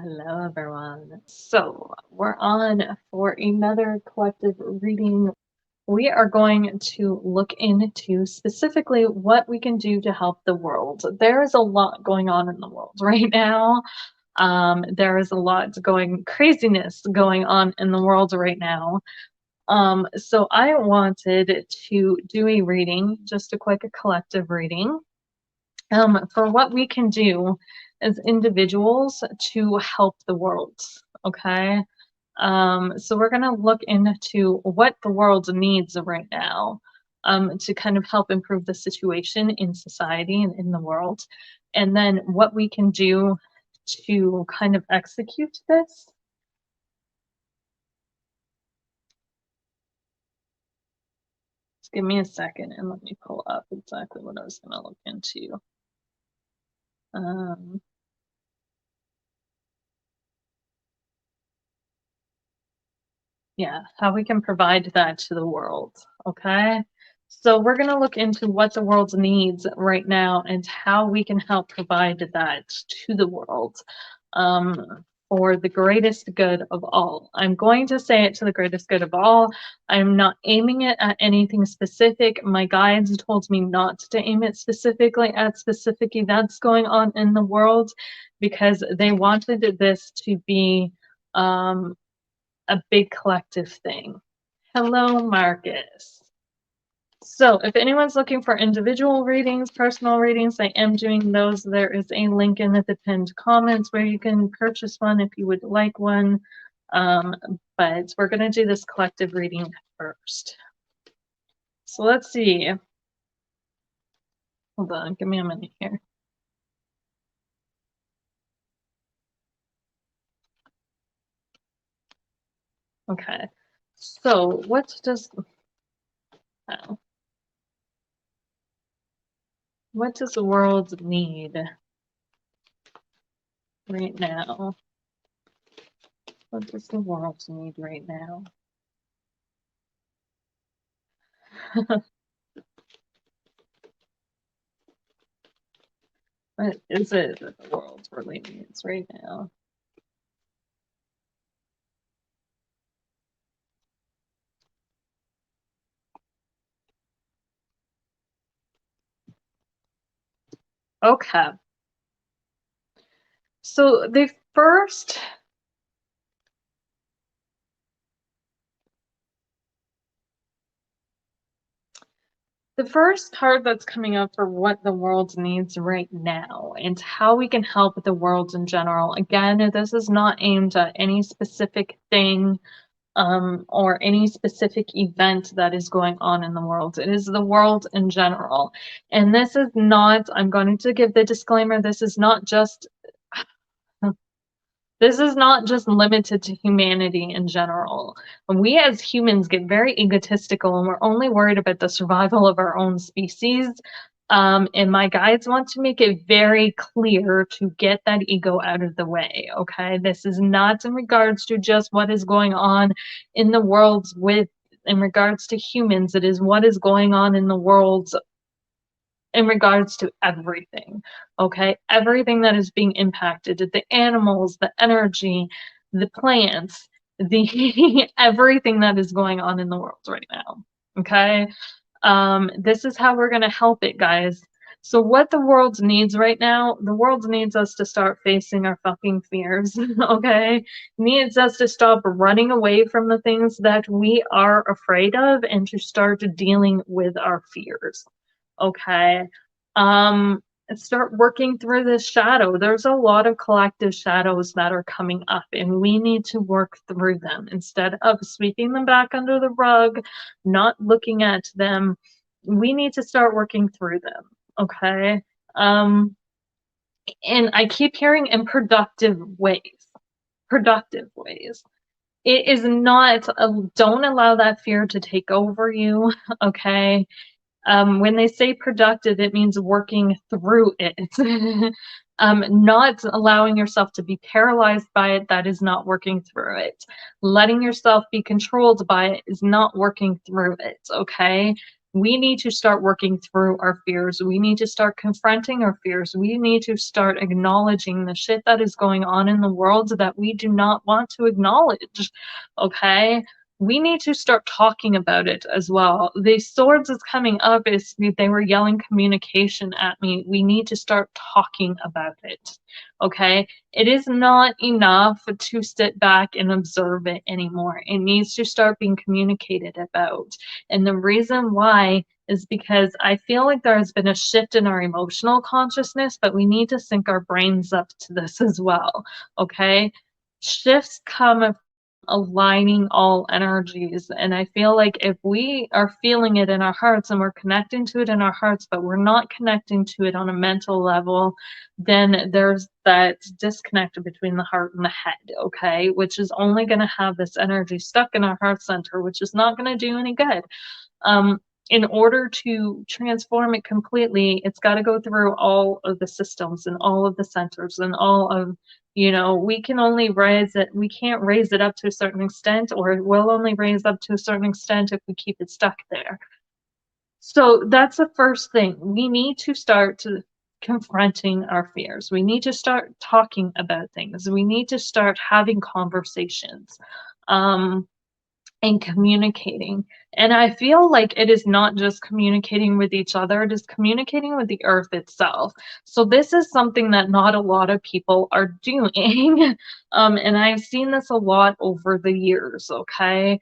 Hello everyone. So we're on for another collective reading. We are going to look into specifically what we can do to help the world. There is a lot going on in the world right now. There is a lot craziness going on in the world right now. So I wanted to do a reading, just a quick collective reading, for what we can do as individuals to help the world. Okay. So we're going to look into what the world needs right now, to kind of help improve the situation in society and in the world, and then what we can do to kind of execute this. Just give me a second and let me pull up exactly what I was going to look into. Yeah, how we can provide that to the world. Okay. So we're going to look into what the world needs right now and how we can help provide that to the world, for the greatest good of all. I'm going to say it to the greatest good of all. I'm not aiming it at anything specific. My guides told me not to aim it specifically at specific events going on in the world, because they wanted this to be a big collective thing. Hello, Marcus. So if anyone's looking for individual readings, personal readings, I am doing those. There is a link in the pinned comments where you can purchase one if you would like one. But we're going to do this collective reading first. So let's see. Hold on, give me a minute here. Okay. So what does the world need right now? What does the world need right now? What is it that the world really needs right now? Okay. So the first card that's coming up for what the world needs right now and how we can help the world in general. Again, this is not aimed at any specific thing, or any specific event that is going on in the world. It is the world in general. And this is not, I'm going to give the disclaimer, this is not just limited to humanity in general. We as humans get very egotistical and we're only worried about the survival of our own species. And my guides want to make it very clear to get that ego out of the way, okay? This is not in regards to just what is going on in the world in regards to humans. It is what is going on in the world in regards to everything, okay? Everything that is being impacted, the animals, the energy, the plants, everything that is going on in the world right now, okay? This is how we're going to help it, guys. So what the world needs right now, the world needs us to start facing our fucking fears, okay? Needs us to stop running away from the things that we are afraid of and to start dealing with our fears, okay? Start working through this shadow. There's a lot of collective shadows that are coming up and we need to work through them instead of sweeping them back under the rug, not looking at them. We need to start working through them, okay? And I keep hearing in productive ways. It is not, don't allow that fear to take over you, okay? When they say productive, it means working through it. Not allowing yourself to be paralyzed by it, that is not working through it. Letting yourself be controlled by it is not working through it, okay? We need to start working through our fears. We need to start confronting our fears. We need to start acknowledging the shit that is going on in the world that we do not want to acknowledge. Okay? We need to start talking about it as well. The swords is coming up is they were yelling communication at me. We need to start talking about it. Okay? It is not enough to sit back and observe it anymore. It needs to start being communicated about. And the reason why is because I feel like there has been a shift in our emotional consciousness, but we need to sync our brains up to this as well. Okay? Shifts come from aligning all energies. And I feel like if we are feeling it in our hearts and we're connecting to it in our hearts, but we're not connecting to it on a mental level, then there's that disconnect between the heart and the head, okay? Which is only going to have this energy stuck in our heart center, which is not going to do any good. In order to transform it completely, it's got to go through all of the systems and all of the centers and all of, we can only raise it, we can't raise it up to a certain extent, or it will only raise up to a certain extent if we keep it stuck there. So that's the first thing. We need to start confronting our fears. We need to start talking about things. We need to start having conversations. And communicating. And I feel like it is not just communicating with each other, it is communicating with the earth itself. So this is something that not a lot of people are doing. And I've seen this a lot over the years, okay?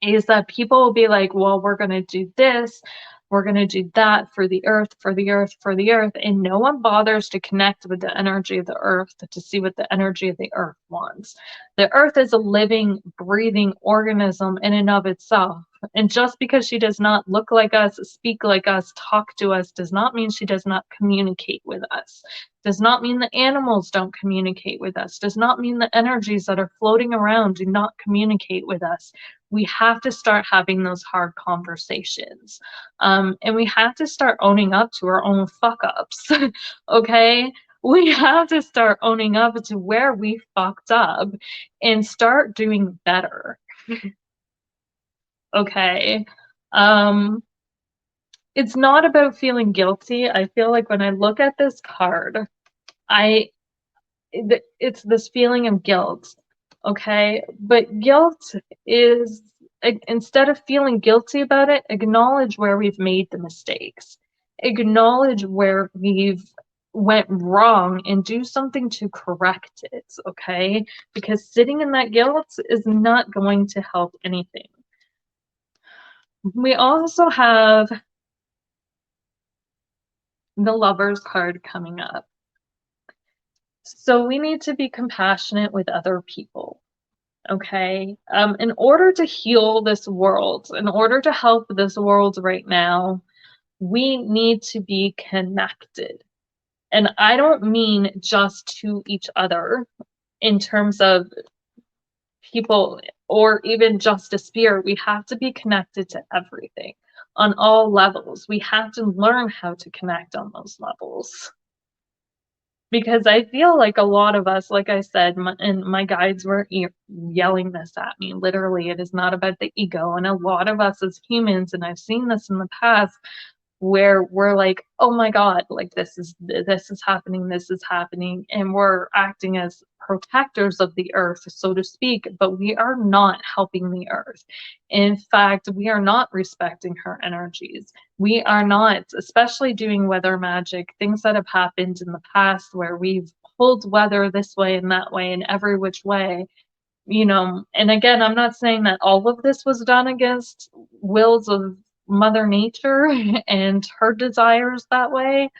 Is that people will be like, well, we're going to do this, we're going to do that for the earth, for the earth, for the earth. And no one bothers to connect with the energy of the earth to see what the energy of the earth wants. The earth is a living, breathing organism in and of itself. And just because she does not look like us, speak like us, talk to us, does not mean she does not communicate with us. Does not mean the animals don't communicate with us. Does not mean the energies that are floating around do not communicate with us. We have to start having those hard conversations. And we have to start owning up to our own fuck ups. Okay? We have to start owning up to where we fucked up and start doing better. Okay? It's not about feeling guilty. I feel like when I look at this card, it's this feeling of guilt. Okay, but guilt is, instead of feeling guilty about it, acknowledge where we've made the mistakes, acknowledge where we've went wrong and do something to correct it. Okay, because sitting in that guilt is not going to help anything. We also have the Lovers card coming up. So we need to be compassionate with other people. Okay, in order to heal this world, in order to help this world right now, we need to be connected. And I don't mean just to each other in terms of people or even just a spirit. We have to be connected to everything on all levels. We have to learn how to connect on those levels. Because I feel like a lot of us, like I said, and my guides were yelling this at me. Literally, it is not about the ego. And a lot of us as humans, and I've seen this in the past, where we're like, oh my God, like this is happening, and we're acting as protectors of the earth, so to speak, but we are not helping the earth. In fact, we are not respecting her energies. We are not, especially doing weather magic, things that have happened in the past where we've pulled weather this way and that way and every which way. And again, I'm not saying that all of this was done against wills of Mother Nature and her desires that way,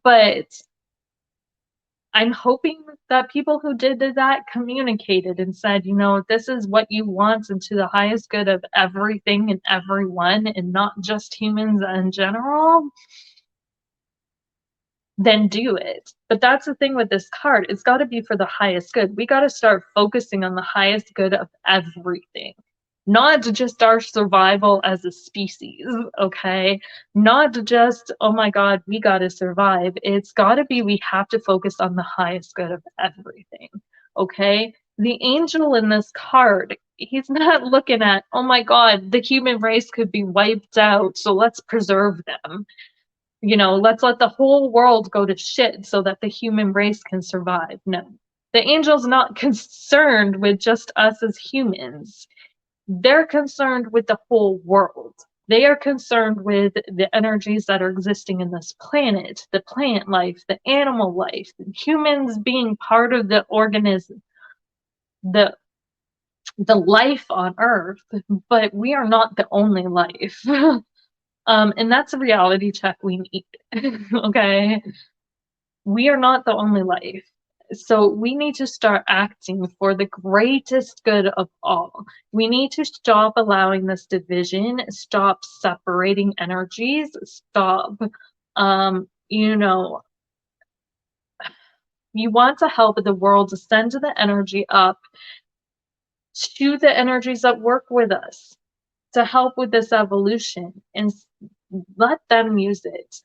but I'm hoping that people who did that communicated and said, this is what you want and to the highest good of everything and everyone and not just humans in general, then do it. But that's the thing with this card. It's got to be for the highest good. We got to start focusing on the highest good of everything. Not just our survival as a species, okay? Not just, oh my God, we got to survive. It's got to be, we have to focus on the highest good of everything, okay? The angel in this card he's not looking at, oh my God, the human race could be wiped out, so let's preserve them. You know, let's let the whole world go to shit so that the human race can survive. No. The angel's not concerned with just us as humans. They're concerned with the whole world. They are concerned with the energies that are existing in this planet, the plant life, the animal life, humans being part of the organism, the life on Earth, but we are not the only life. And that's a reality check we need. Okay? We are not the only life. So we need to start acting for the greatest good of all. We need to stop allowing this division, stop separating energies, stop, you know, you want to help the world to send the energy up to the energies that work with us to help with this evolution, and let them use it.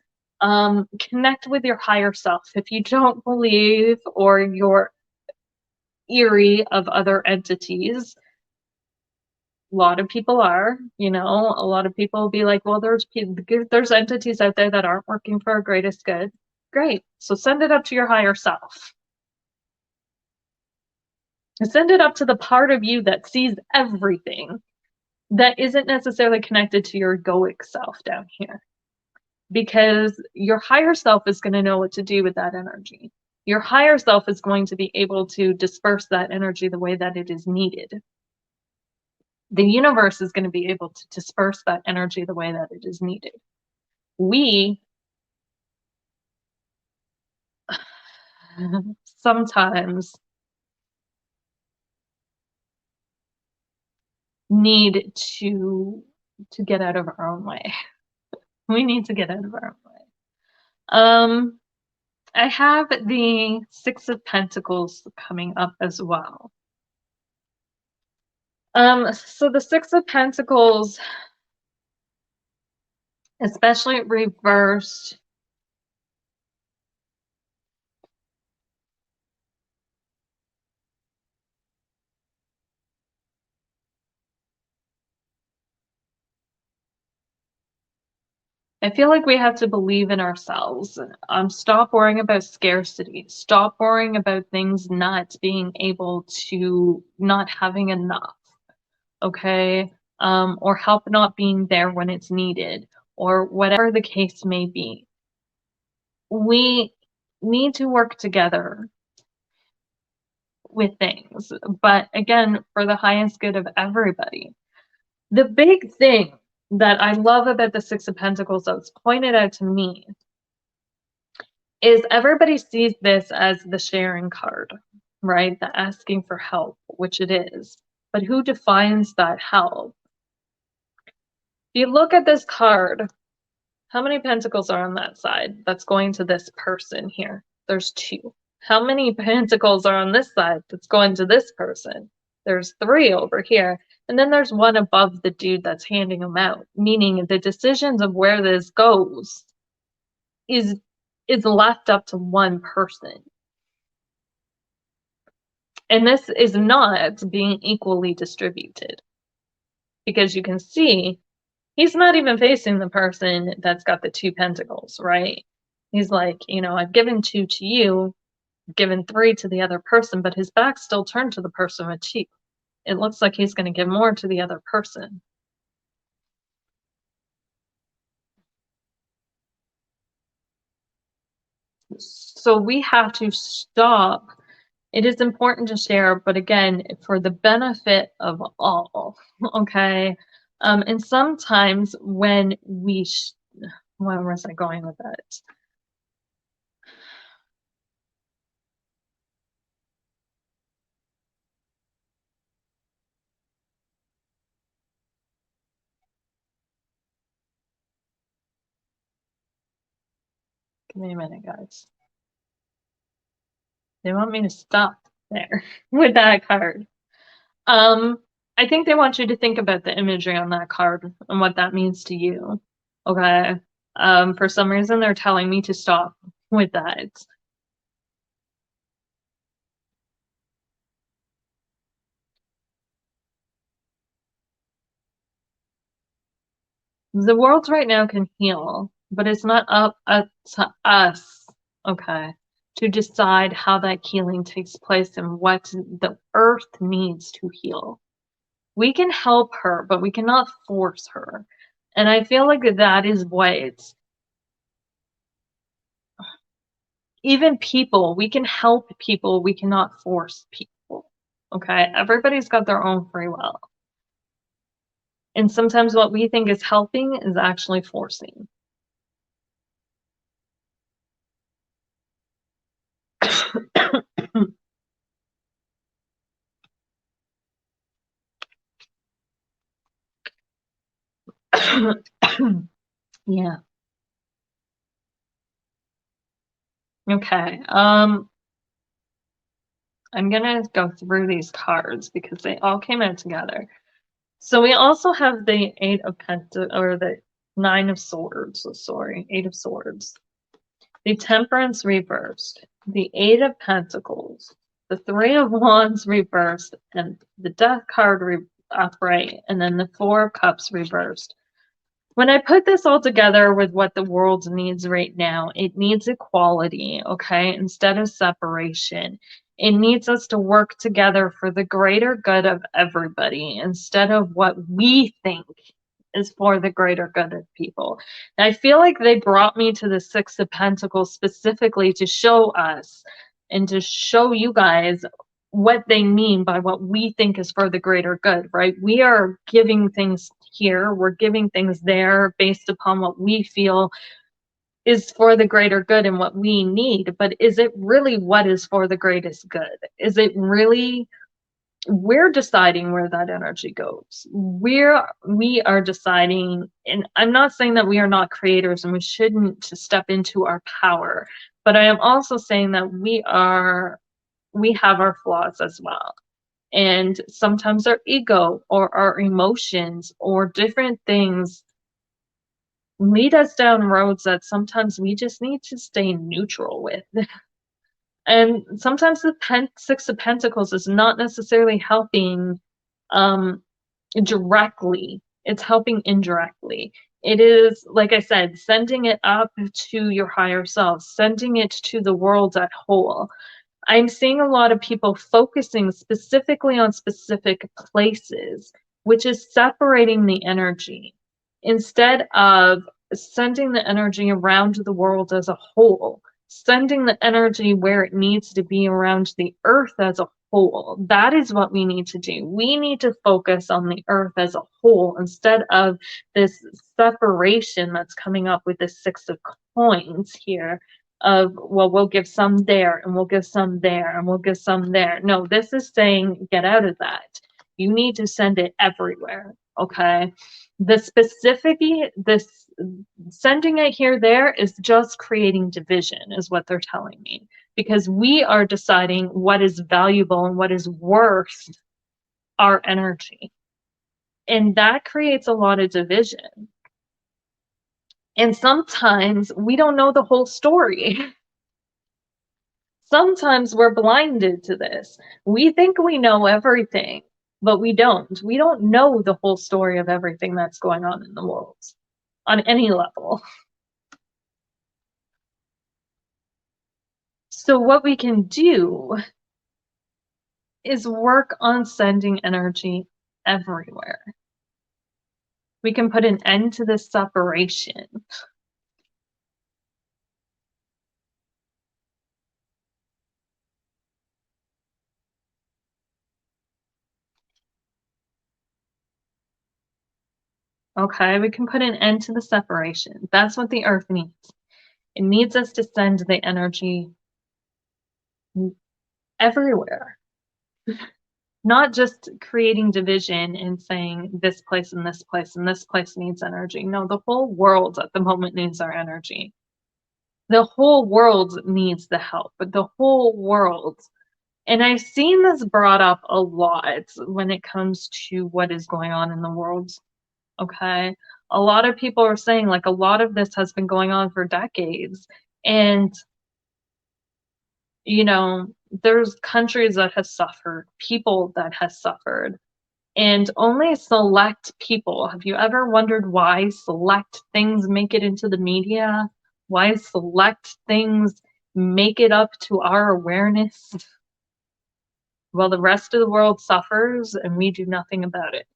Connect with your higher self. If you don't believe or you're eerie of other entities, a lot of people are, you know, a lot of people will be like, well, there's entities out there that aren't working for our greatest good. Great. So send it up to your higher self. Send it up to the part of you that sees everything, that isn't necessarily connected to your egoic self down here. Because your higher self is going to know what to do with that energy. Your higher self is going to be able to disperse that energy the way that it is needed. The universe is going to be able to disperse that energy the way that it is needed. We sometimes need to get out of our own way. We need to get out of our own way. I have the Six of Pentacles coming up as well. So the Six of Pentacles, especially reversed, I feel like we have to believe in ourselves. Stop worrying about scarcity. Stop worrying about things not being able to, not having enough, okay? Or help not being there when it's needed, or whatever the case may be. We need to work together with things, but again, for the highest good of everybody. The big thing that I love about the Six of Pentacles that's pointed out to me is everybody sees this as the sharing card, right? The asking for help, which it is. But who defines that help? If you look at this card, how many pentacles are on that side? That's going to this person here. There's 2. How many pentacles are on this side that's going to this person? There's 3 over here. And then there's 1 above the dude that's handing them out, meaning the decisions of where this goes is left up to 1 person. And this is not being equally distributed, because you can see he's not even facing the person that's got the 2 pentacles, right? He's like, you know, I've given 2 to you, given 3 to the other person, but his back's still turned to the person with 2. It looks like he's going to give more to the other person. So we have to stop. It is important to share, but again, for the benefit of all, okay? And sometimes when we, where was I going with that? Give me a minute, guys. They want me to stop there with that card. I think they want you to think about the imagery on that card and what that means to you. Okay. For some reason, they're telling me to stop with that. The world right now can heal, but it's not up to us, okay, to decide how that healing takes place and what the earth needs to heal. We can help her, but we cannot force her. And I feel like that is what, even people, we can help people, we cannot force people. Okay? Everybody's got their own free will. And sometimes what we think is helping is actually forcing. Yeah. Okay. I'm gonna go through these cards because they all came out together. So we also have the Eight of Pentacles, or the Nine of Swords. So sorry, Eight of Swords. The Temperance reversed. The Eight of Pentacles. The Three of Wands reversed, and the Death card upright, and then the Four of Cups reversed. When I put this all together with what the world needs right now, it needs equality, okay, instead of separation. It needs us to work together for the greater good of everybody instead of what we think is for the greater good of people. And I feel like they brought me to the Six of Pentacles specifically to show us and to show you guys what they mean by what we think is for the greater good, right? We are giving things here, we're giving things there based upon what we feel is for the greater good and what we need. But is it really what is for the greatest good? Is it really, we're deciding where that energy goes. We are deciding, and I'm not saying that we are not creators and we shouldn't step into our power, but I am also saying that we have our flaws as well. And sometimes our ego or our emotions or different things lead us down roads that sometimes we just need to stay neutral with. And sometimes the Six of Pentacles is not necessarily helping directly, it's helping indirectly. It is, like I said, sending it up to your higher self, sending it to the world at whole. I'm seeing a lot of people focusing specifically on specific places, which is separating the energy instead of sending the energy around the world as a whole, sending the energy where it needs to be around the earth as a whole. That is what we need to do. We need to focus on the earth as a whole instead of this separation that's coming up with the Six of Coins here of, well, we'll give some there and we'll give some there and we'll give some there. No, this is saying get out of that. You need to send it everywhere, okay? This sending it here there is just creating division is what they're telling me, because we are deciding what is valuable and what is worth our energy, and that creates a lot of division. And sometimes we don't know the whole story. Sometimes we're blinded to this. We think we know everything, but we don't. We don't know the whole story of everything that's going on in the world on any level. So what we can do is work on sending energy everywhere. We can put an end to this separation. Okay, we can put an end to the separation. That's what the earth needs. It needs us to send the energy everywhere. Not just creating division and saying this place and this place and this place needs energy. No, the whole world at the moment needs our energy. The whole world needs the help, but the whole world. And I've seen this brought up a lot when it comes to what is going on in the world. Okay. A lot of people are saying, like, a lot of this has been going on for decades. And, you know, there's countries that have suffered, people that have suffered. And only select people. Have you ever wondered why select things make it into the media? Why select things make it up to our awareness while the rest of the world suffers and we do nothing about it?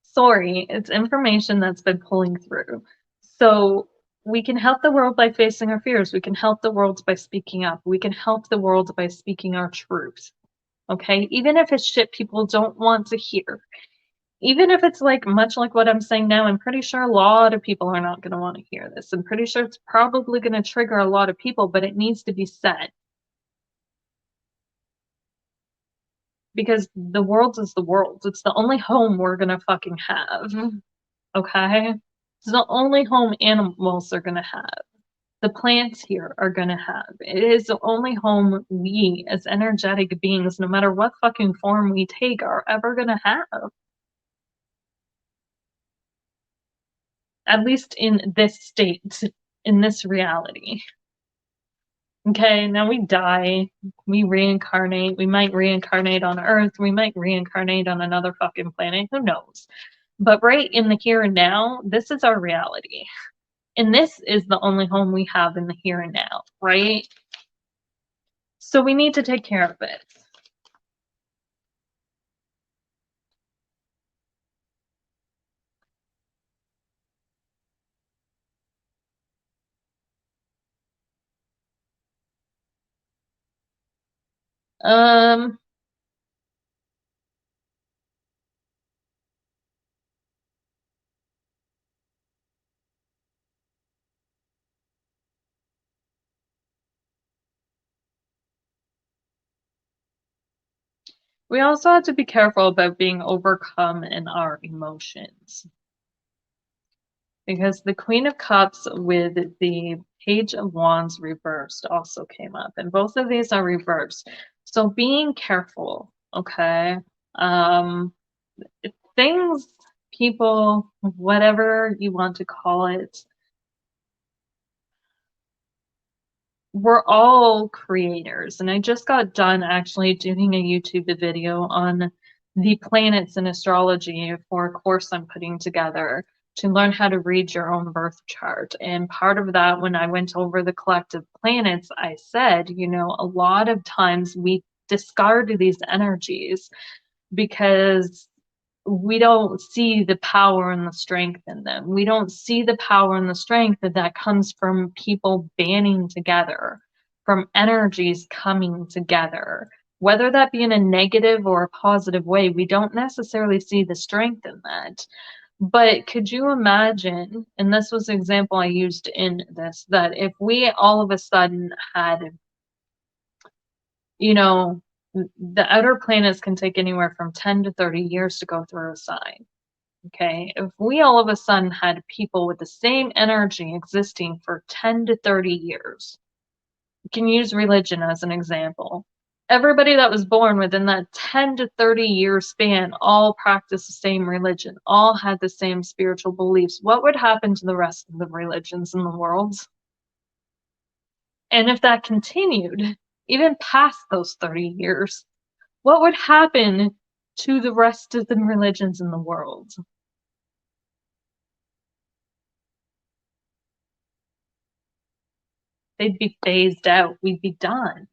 Sorry, it's information that's been pulling through. So we can help the world by facing our fears. We can help the world by speaking up. We can help the world by speaking our truth. Okay? Even if it's shit people don't want to hear. Even if it's like much like what I'm saying now, I'm pretty sure a lot of people are not going to want to hear this. I'm pretty sure it's probably going to trigger a lot of people, but it needs to be said. Because the world is the world. It's the only home we're going to fucking have. Okay? It's the only home animals are going to have. The plants here are going to have. It is the only home we, as energetic beings, no matter what fucking form we take, are ever going to have. At least in this state, in this reality. Okay, now we die, we reincarnate, we might reincarnate on Earth, we might reincarnate on another fucking planet, who knows? But right in the here and now, this is our reality. And this is the only home we have in the here and now, right? So we need to take care of it. Um, we also have to be careful about being overcome in our emotions. Because the Queen of Cups with the Page of Wands reversed also came up, and both of these are reversed. So being careful, okay? Things, people, whatever you want to call it, we're all creators. And I just got done actually doing a YouTube video on the planets in astrology for a course I'm putting together to learn how to read your own birth chart. And part of that, when I went over the collective planets, I said, you know, a lot of times we discard these energies because we don't see the power and the strength in them. We don't see the power and the strength that comes from people banding together, from energies coming together. Whether that be in a negative or a positive way, we don't necessarily see the strength in that. But could you imagine, and this was the example I used in this, that if we all of a sudden had, you know, the outer planets can take anywhere from 10 to 30 years to go through a sign. Okay, if we all of a sudden had people with the same energy existing for 10 to 30 years, you can use religion as an example. Everybody that was born within that 10 to 30 year span all practiced the same religion, all had the same spiritual beliefs. What would happen to the rest of the religions in the world? And if that continued, even past those 30 years, what would happen to the rest of the religions in the world? They'd be phased out. We'd be done.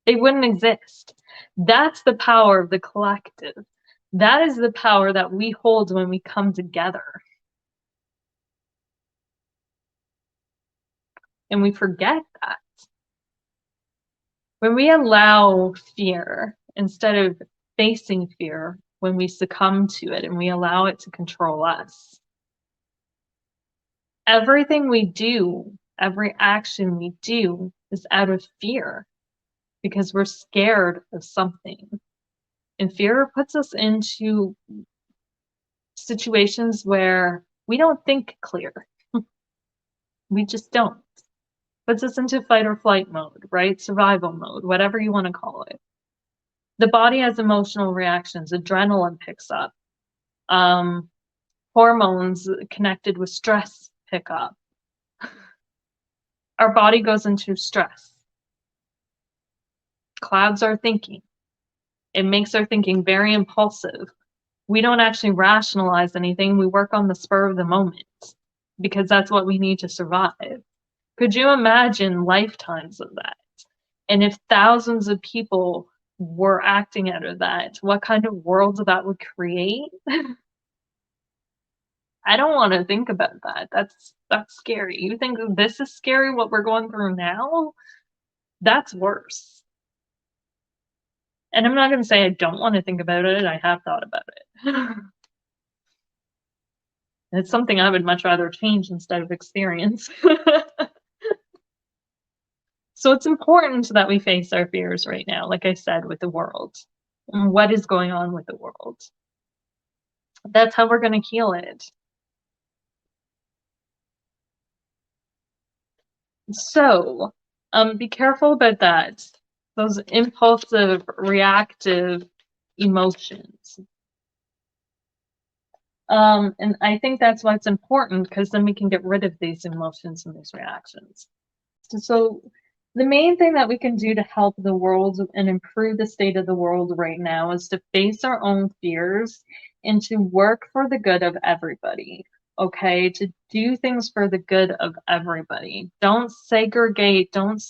They wouldn't exist. That's the power of the collective. That is the power that we hold when we come together. And we forget that. When we allow fear, instead of facing fear, when we succumb to it and we allow it to control us, everything we do, every action we do is out of fear because we're scared of something. And fear puts us into situations where we don't think clear. We just don't. Puts us into fight or flight mode, right? Survival mode, whatever you want to call it. The body has emotional reactions. Adrenaline picks up. Hormones connected with stress pick up. Our body goes into stress. Clouds our thinking. It makes our thinking very impulsive. We don't actually rationalize anything. We work on the spur of the moment because that's what we need to survive. Could you imagine lifetimes of that? And if thousands of people were acting out of that, what kind of world that would create? I don't want to think about that. That's scary. You think this is scary, what we're going through now? That's worse. And I'm not going to say I don't want to think about it. I have thought about it. It's something I would much rather change instead of experience. So it's important that we face our fears right now, like I said, with the world. And what is going on with the world? That's how we're going to heal it. So, be careful about that. Those impulsive, reactive emotions. And I think that's why it's important, because then we can get rid of these emotions and these reactions. So the main thing that we can do to help the world and improve the state of the world right now is to face our own fears and to work for the good of everybody. Okay, to do things for the good of everybody. Don't segregate, don't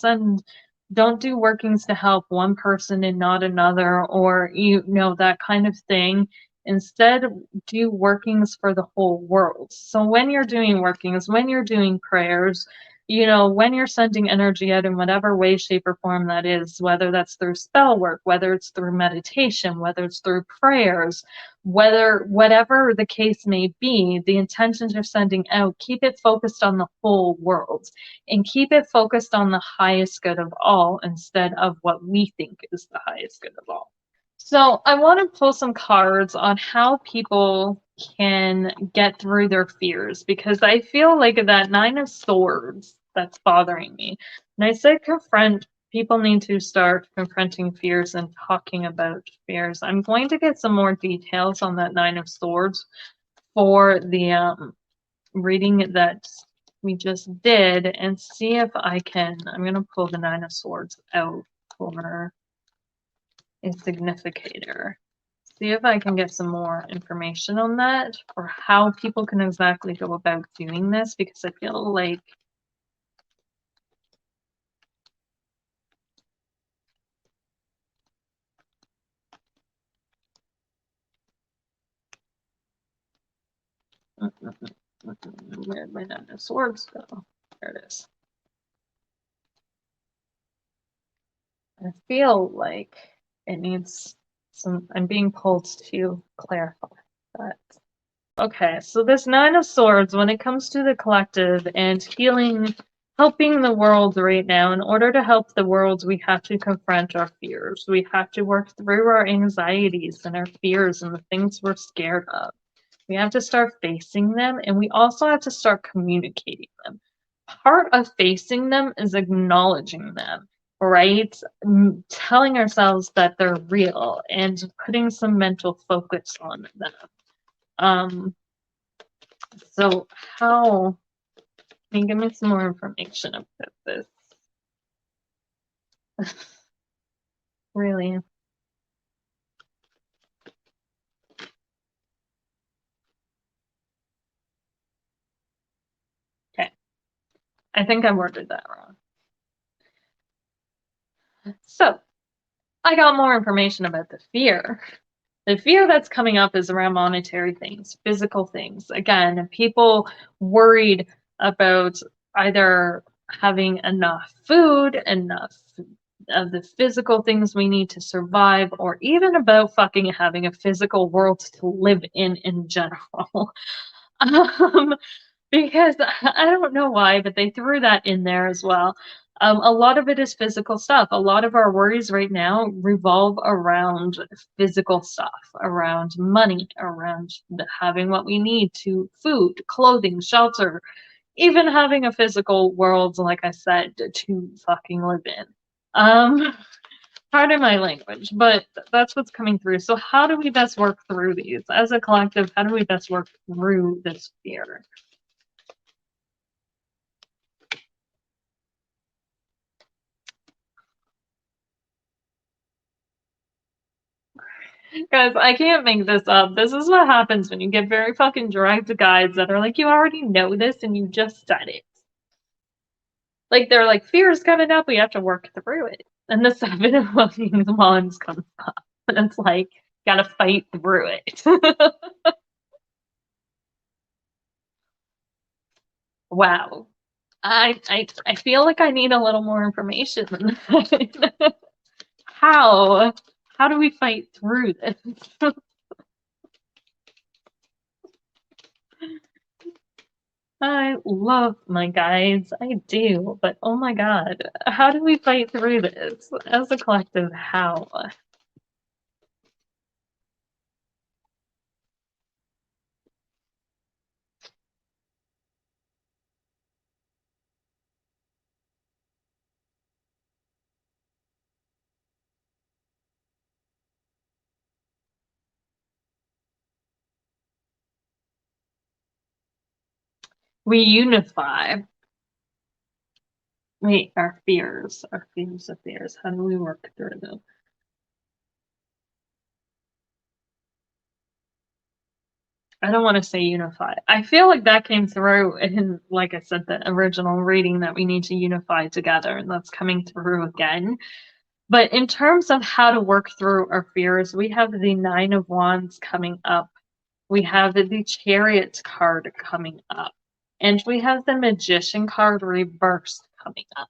do workings to help one person and not another, or that kind of thing. Instead, do workings for the whole world. So when you're doing workings, when you're doing prayers, when you're sending energy out in whatever way, shape, or form that is, whether that's through spell work, whether it's through meditation, whether it's through prayers, whatever the case may be, the intentions you're sending out, keep it focused on the whole world and keep it focused on the highest good of all instead of what we think is the highest good of all. So I want to pull some cards on how people can get through their fears, because I feel like that Nine of Swords that's bothering me. And I said confront, people need to start confronting fears and talking about fears. I'm going to get some more details on that Nine of Swords for the reading that we just did and see if I'm going to pull the Nine of Swords out for a significator. See if I can get some more information on that, or how people can exactly go about doing this, because I feel like where'd my Nine of Swords go? There it is. I feel like it needs some, I'm being pulled to clarify that. Okay, so this Nine of Swords, when it comes to the collective and healing, helping the world right now, in order to help the world, we have to confront our fears. We have to work through our anxieties and our fears and the things we're scared of. We have to start facing them, and we also have to start communicating them. Part of facing them is acknowledging them, right? Telling ourselves that they're real and putting some mental focus on them. So how, can you give me some more information about this? Really? Okay. I think I worded that wrong. So I got more information about the fear. The fear that's coming up is around monetary things, physical things. Again, people worried about either having enough food, enough of the physical things we need to survive, or even about fucking having a physical world to live in general. Because I don't know why, but they threw that in there as well. A lot of it is physical stuff. A lot of our worries right now revolve around physical stuff, around money, around having what we need to food, clothing, shelter, even having a physical world, like I said, to fucking live in. Pardon my language, but that's what's coming through. So how do we best work through these? As a collective, how do we best work through this fear? Guys, I can't make this up. This is what happens when you get very fucking direct guides that are like, you already know this and you just said it. Like, they're like, fear is coming up, we have to work through it. And the Seven of fucking Wands comes up. And it's like, gotta fight through it. Wow. I feel like I need a little more information than that. How? How do we fight through this? I love my guides, I do, but oh my god, how do we fight through this? As a collective, how? We unify. Wait, our fears of fears. How do we work through them? I don't want to say unify. I feel like that came through in, like I said, the original reading that we need to unify together, and that's coming through again. But in terms of how to work through our fears, we have the Nine of Wands coming up. We have the Chariot card coming up. And we have the Magician card reversed coming up.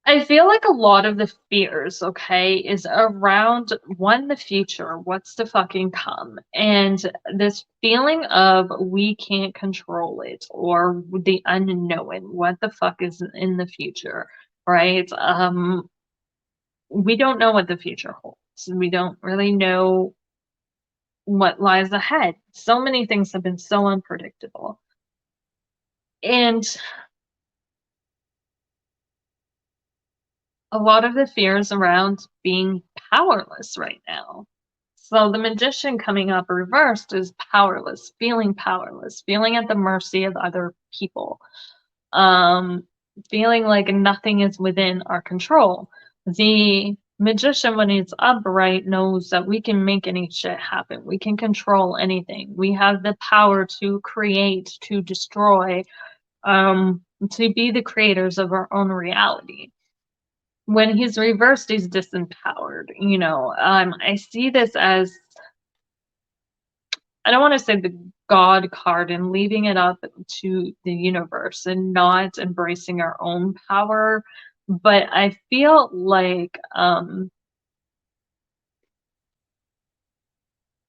I feel like a lot of the fears, okay, is around one, the future, what's to fucking come, and this feeling of we can't control it, or the unknown, what the fuck is in the future, right? We don't know what the future holds. We don't really know what lies ahead. So many things have been so unpredictable. And a lot of the fears around being powerless right now. So the Magician coming up reversed is powerless, feeling at the mercy of other people, um, feeling like nothing is within our control. The Magician, when he's upright, knows that we can make any shit happen. We can control anything. We have the power to create, to destroy, to be the creators of our own reality. When he's reversed, he's disempowered. I see this as, I don't want to say the God card and leaving it up to the universe and not embracing our own power, but I feel like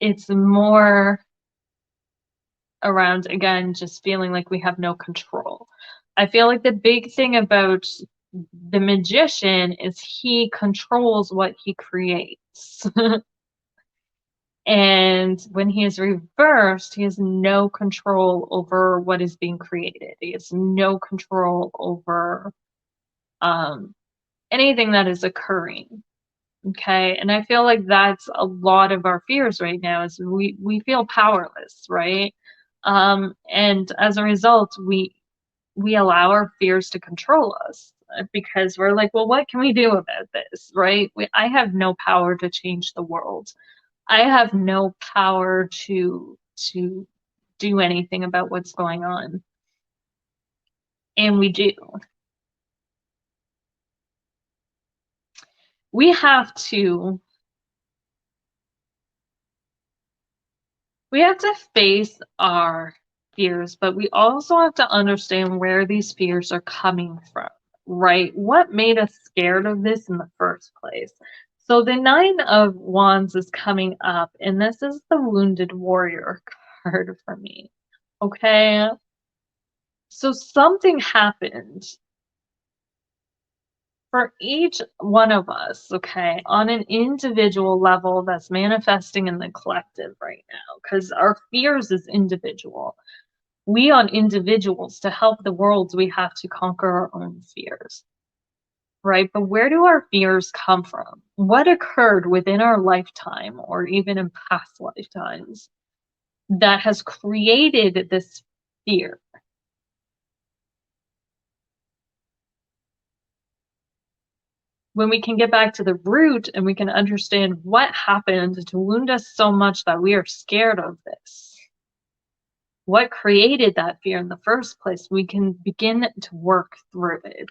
it's more around, again, just feeling like we have no control. I feel like the big thing about the Magician is he controls what he creates. And when he is reversed, he has no control over what is being created. He has no control over anything that is occurring. Okay. And I feel like that's a lot of our fears right now is we feel powerless, right? And as a result, we allow our fears to control us because we're like, well, what can we do about this, right? I have no power to change the world. I have no power to do anything about what's going on. And we do. We have to face our fears, but we also have to understand where these fears are coming from, right? What made us scared of this in the first place? So the Nine of Wands is coming up, and this is the Wounded Warrior card for me. Okay. So something happened for each one of us, okay, on an individual level that's manifesting in the collective right now, because our fears is individual. We on individuals, to help the world, we have to conquer our own fears. right? But where do our fears come from? What occurred within our lifetime or even in past lifetimes that has created this fear? When we can get back to the root and we can understand what happened to wound us so much that we are scared of this, what created that fear in the first place, we can begin to work through it.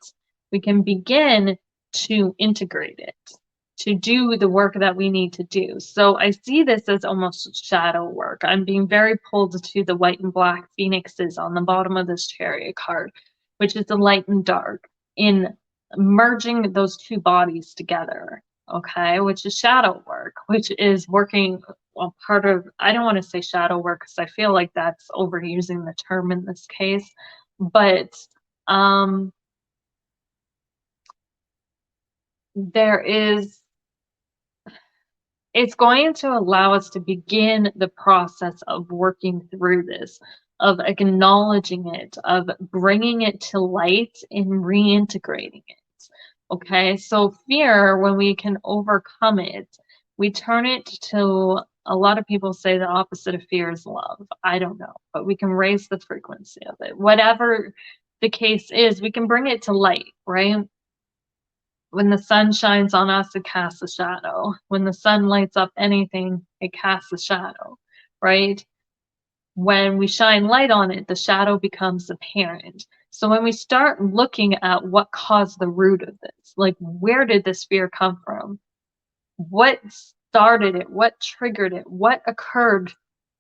We can begin to integrate it, to do the work that we need to do. So I see this as almost shadow work. I'm being very pulled to the white and black phoenixes on the bottom of this Chariot card, which is the light and dark, in merging those two bodies together, okay, which is shadow work, which is working, well, part of, I don't want to say shadow work because I feel like that's overusing the term in this case, but there is, it's going to allow us to begin the process of working through this, of acknowledging it, of bringing it to light and reintegrating it. Okay, so fear, when we can overcome it, we turn it to, a lot of people say the opposite of fear is love. I don't know, but we can raise the frequency of it. Whatever the case is, we can bring it to light, right? When the sun shines on us, it casts a shadow. When the sun lights up anything, it casts a shadow, right? When we shine light on it, the shadow becomes apparent. So when we start looking at what caused the root of this, like where did this fear come from? What started it? What triggered it? What occurred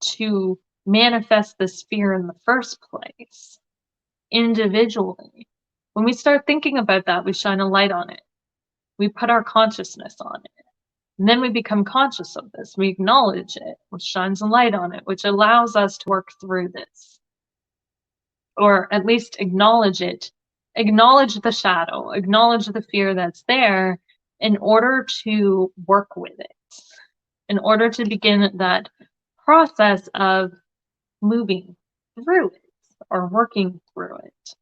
to manifest this fear in the first place individually? When we start thinking about that, we shine a light on it. We put our consciousness on it. And then we become conscious of this. We acknowledge it, which shines a light on it, which allows us to work through this. Or at least acknowledge it. Acknowledge the shadow. Acknowledge the fear that's there in order to work with it. In order to begin that process of moving through it or working through it.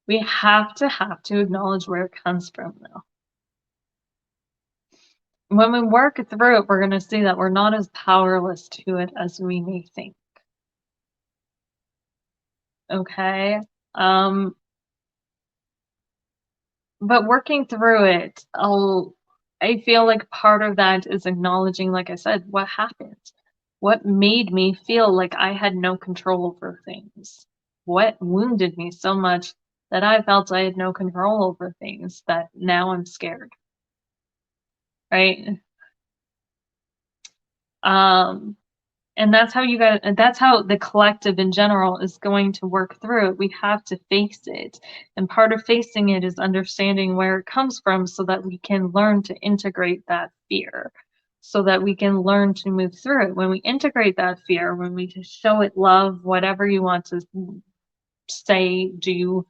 We have to acknowledge where it comes from, though. When we work through it, we're going to see that we're not as powerless to it as we may think. Okay? But working through it, I feel like part of that is acknowledging, like I said, what happened. What made me feel like I had no control over things? What wounded me so much that I felt I had no control over things that now I'm scared? Right? And that's how the collective in general is going to work through it. We have to face it. And part of facing it is understanding where it comes from so that we can learn to integrate that fear, so that we can learn to move through it. When we integrate that fear, when we just show it love, whatever you want to say, do,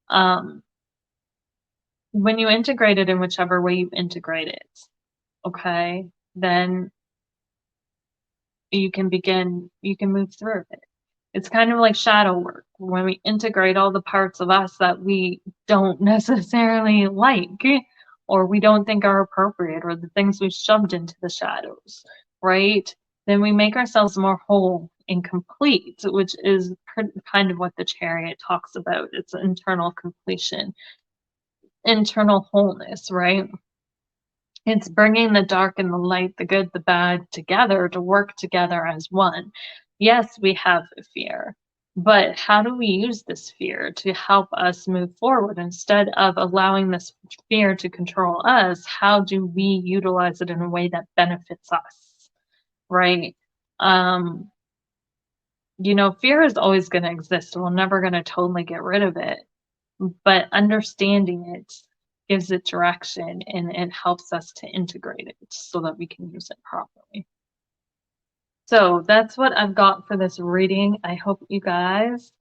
when you integrate it in whichever way you integrate it, okay, then you can move through it. It's kind of like shadow work, when we integrate all the parts of us that we don't necessarily like or we don't think are appropriate, or the things we've shoved into the shadows, right? Then we make ourselves more whole and complete, which is kind of what the Chariot talks about. It's internal completion, internal wholeness, right? It's bringing the dark and the light, the good, the bad together to work together as one. Yes, we have fear, but how do we use this fear to help us move forward? Instead of allowing this fear to control us, how do we utilize it in a way that benefits us, right? Fear is always going to exist. We're never going to totally get rid of it, but understanding it gives it direction, and it helps us to integrate it so that we can use it properly. So that's what I've got for this reading. I hope you guys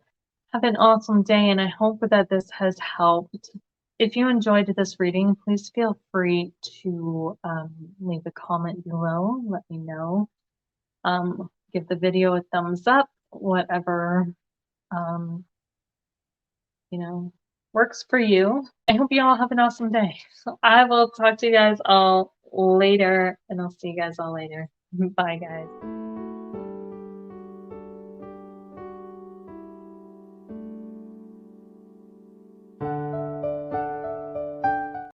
have an awesome day, and I hope that this has helped. If you enjoyed this reading, please feel free to leave a comment below. Let me know. Give the video a thumbs up, whatever you know, works for you. I hope you all have an awesome day. So I will talk to you guys all later, and I'll see you guys all later. Bye, guys.